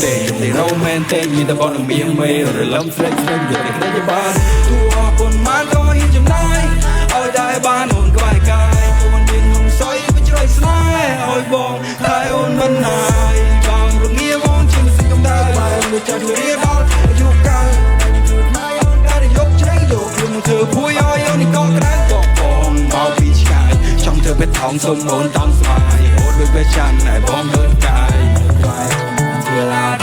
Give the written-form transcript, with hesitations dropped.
ទេជុំទីរ៉ូមែនទេមានតែបងនឹងមានមេរលឹមស្រេកស្រេកយកតែគ្នាបានទូអរគុណបានក៏ហ៊ានចំណាយឲ្យដែរបានអូនក្បែរកាយអូនមានក្នុងស័យវាជ្រោយស្នេហ៍ឲ្យបងតែអូនមិនហើយបងរងាបងជាមិនសិកំដៅបែបមួយចាស់រៀនដល់អាយុកាលអូនការយកជ្រៃយកខ្លួនមកធ្វើភួយឲ្យអូននេះក៏ក្រៅក៏បងមកពីឆ្ងាយចង់ធ្វើបេះថងសុំអូនតំស្វាយអូនដូចបេះចាំតែបងមើលកាយ Till I